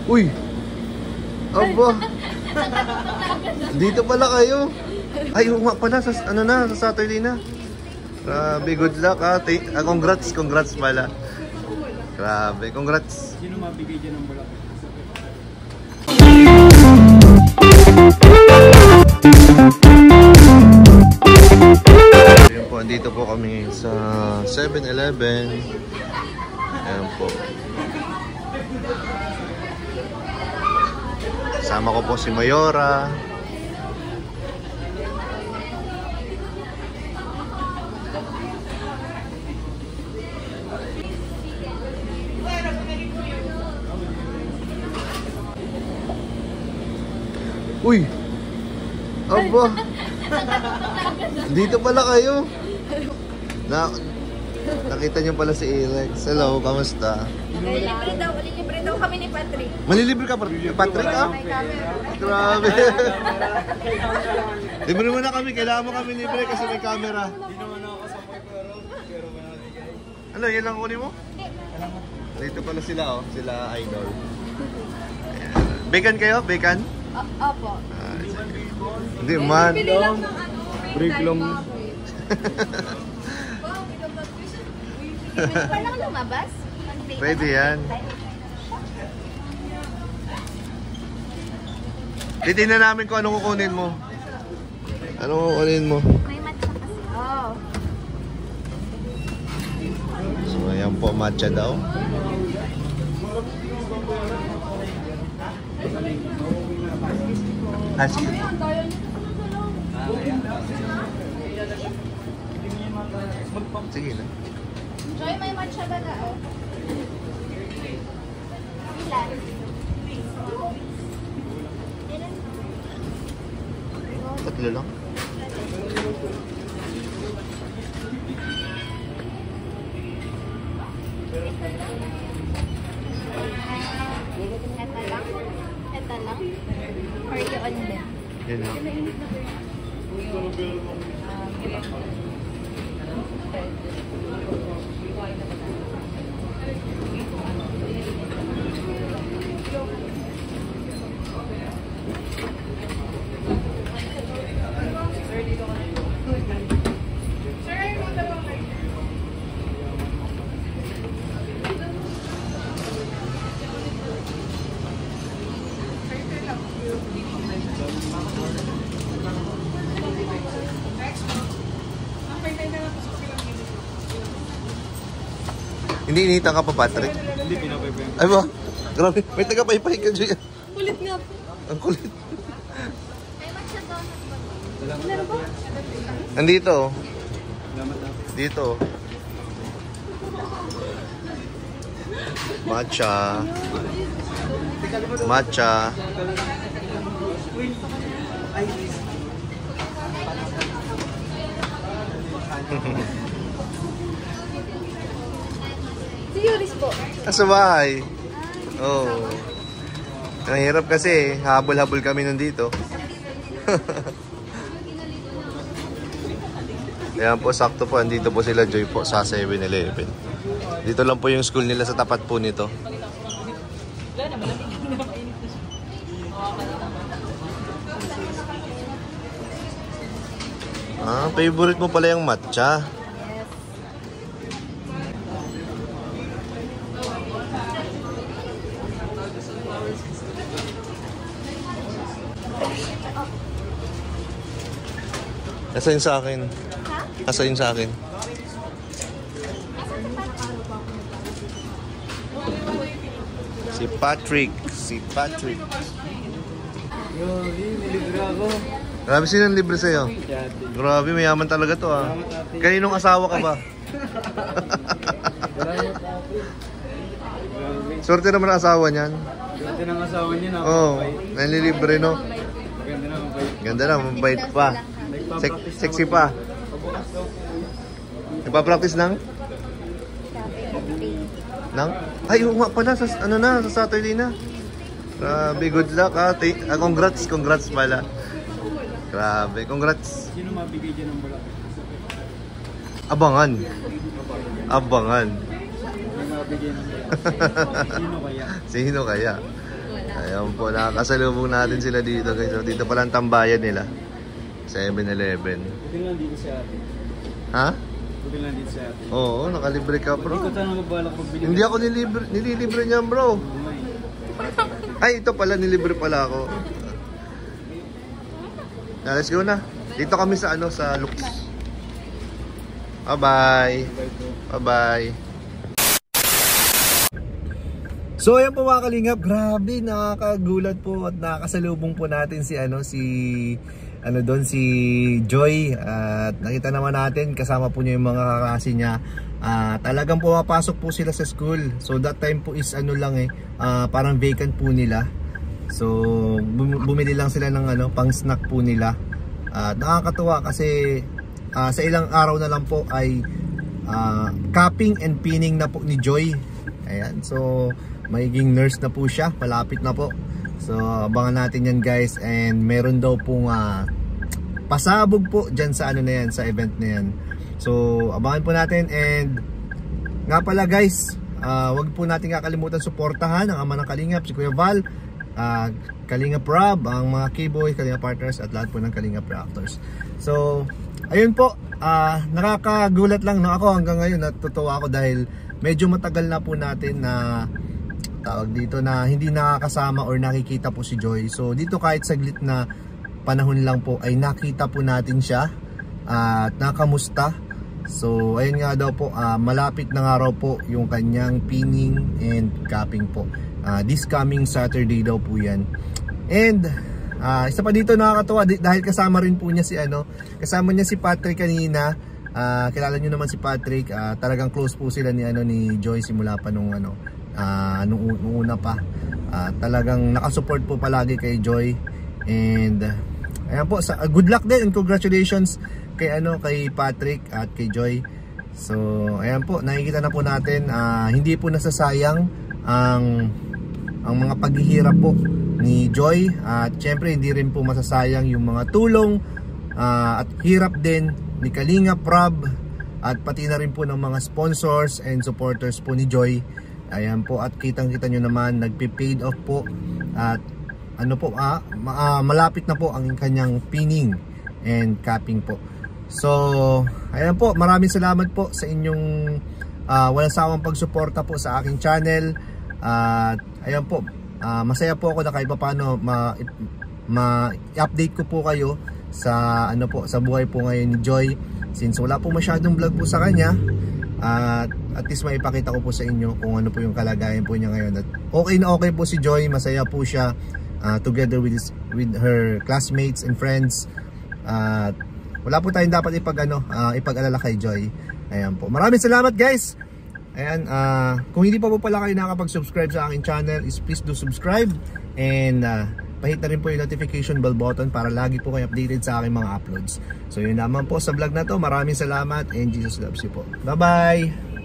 Uy! Aba! Dito pala kayo. Ay, nga pala. Ano na? Sa Saturday na. Grabe, good luck ha. Congrats, congrats pala. Grabe, congrats. Sino mabigay dyan ng bulak? Ayan po, andito po kami sa 7-Eleven. Ayan po. Kasama ko po si Mayora. Uy! Aba! Dito pala kayo. Nakita niyo pala si Irex. Hello, kamusta? Malilibre daw kami ni Patrick. Malilibre ka, Patrick, ha? Grabe. Libre mo na kami. Kailangan mo kami libre kasi may camera. Hindi naman ako kasama pero manabigay. Ano, yan lang kunin mo? Dito pala sila, oh. Sila idol. Ayan. Bacon kayo? Bacon? Opo. Hindi man. Bili lang ng ano, Break long. Pwede lang lumabas? Pwede yan. Titignan namin kung anong kukunin mo. Anong kukunin mo? May matcha kasi. Oh. So, ayan po, matcha daw. Ah, sige. Sige na. Joy, may matcha ba na? Oh. Ilan? Tatlo lang. Ito lang? Ito lang? Or yun din? Yan lang. Hindi initan ka pa, Patrick? Hindi, pinapaypayan. Ay ba? Grabe. May taga-paypay ka dyan. Kulit nga po. Ang kulit. May matcha donut ba? Salamat Meron ba? Andito. Salamat ate. Dito. Matcha. Matcha. Si Yuris po. Sa bahay. Oo. Oh. Nahirap kasi. Habol-habol kami nandito. Ayan po, sakto po. Andito po sila Joy po sa 7-Eleven. Dito lang po yung school nila sa tapat po nito. Ah, favorite mo pala yung matcha. Asa yun sa akin? Ha? Asa yun sa akin? Si Patrick. Si Patrick. Yo, nilibre ako. Grabe, sino ang libre sa'yo? Yate. Grabe, mayaman talaga to ah. Salamat ate. Kaninong asawa ka ba? Salamat ate. Grabe. Swerte naman ang asawa niyan. Ganda ng asawa niya na. Oo, nanlilibre no? Ganda na mabait. Ganda na, mabait pa. Sexy pa. Pabukas daw. Nagpa-practice ng? Ng? Ay, oo nga pala, sa, ano na, sa Saturday na. Grabe, good luck ha. Congrats, congrats pala. Grabe, congrats. Sino mabigay dyan ng bulak? Abangan. Abangan. May mabigay ng bulak. Sino kaya? Sino kaya? Ayan po, nakakasalubong natin sila dito guys. So, dito pala ang tambayan nila. 7-Eleven. Buti lang dito si ate. Ha? Buti lang dito si ate. Oo, nakalibre ka bro. Hindi ko tanong magbalak magbili. Hindi ako nililibre niyan bro. Ay, ito pala, nilibre pala ako. Let's go na. Dito kami sa ano, sa Lux. Bye-bye. Bye-bye. So ayan po mga kalingap, grabe, nakakagulat po at nakakasalubong po natin si si Joy, at nakita naman natin kasama po niya yung mga kaklase niya. Talagang pumapasok po sila sa school. So that time po is parang vacant po nila. So bumili lang sila ng pang snack po nila. Nakakatuwa kasi sa ilang araw na lang po ay capping and pinning na po ni Joy. Ayan, so magiging nurse na po siya, malapit na po. So abangan natin yan guys, and meron daw pong pasabog po dyan sa sa event na yan. So abangan po natin. And nga pala guys, wag po natin kakalimutan suportahan ang ama ng Kalingap, si Kuya Val, Kalingap Rob, ang mga K-Boy, Kalingap Partners, at lahat po ng Kalingap Reactors. So ayun po, nakakagulat lang ako hanggang ngayon, natutuwa ako dahil medyo matagal na po natin na na hindi nakakasama or nakikita po si Joy. So dito kahit saglit na panahon lang po ay nakita po natin siya at nakamusta. So ayun nga daw po, malapit na nga raw po yung kanyang pinning and capping po. This coming Saturday daw po yan. And isa pa dito nakakatuwa dahil kasama rin po niya kasama niya si Patrick kanina. Kilala niyo naman si Patrick, talagang close po sila ni Joy simula pa nung una pa. Talagang nakasupport po palagi kay Joy. And ayan po, good luck din and congratulations kay Patrick at kay Joy. So ayan po, nakikita na po natin, hindi po nasasayang ang mga paghihirap po ni Joy, at syempre hindi rin po masasayang yung mga tulong at hirap din ni Kalingap Rob, at pati na rin po ng mga sponsors and supporters po ni Joy. Ayan po, at kitang-kita nyo naman nagpi-paid off po, at malapit na po ang kanyang pinning and capping po. So ayan po, maraming salamat po sa inyong walang sawang pagsuporta po sa aking channel. At ayan po, masaya po ako na kahit paano ma-update ko po kayo sa sa buhay po ngayon ni Joy, since wala po masyadong vlog po sa kanya. At least maipakita ko po sa inyo kung ano po yung kalagayan po niya ngayon. At okay na okay po si Joy, masaya po siya together with her classmates and friends. At wala po tayong dapat ipag-alala kay Joy. Ayan po, maraming salamat guys. Ayan, kung hindi pa po pala kayo nakapag-subscribe sa aking channel, is please do subscribe, and pahit na rin po yung notification bell button para lagi po kayo updated sa aking mga uploads. So yun naman po sa vlog na to. Maraming salamat, and Jesus loves you po. Bye bye.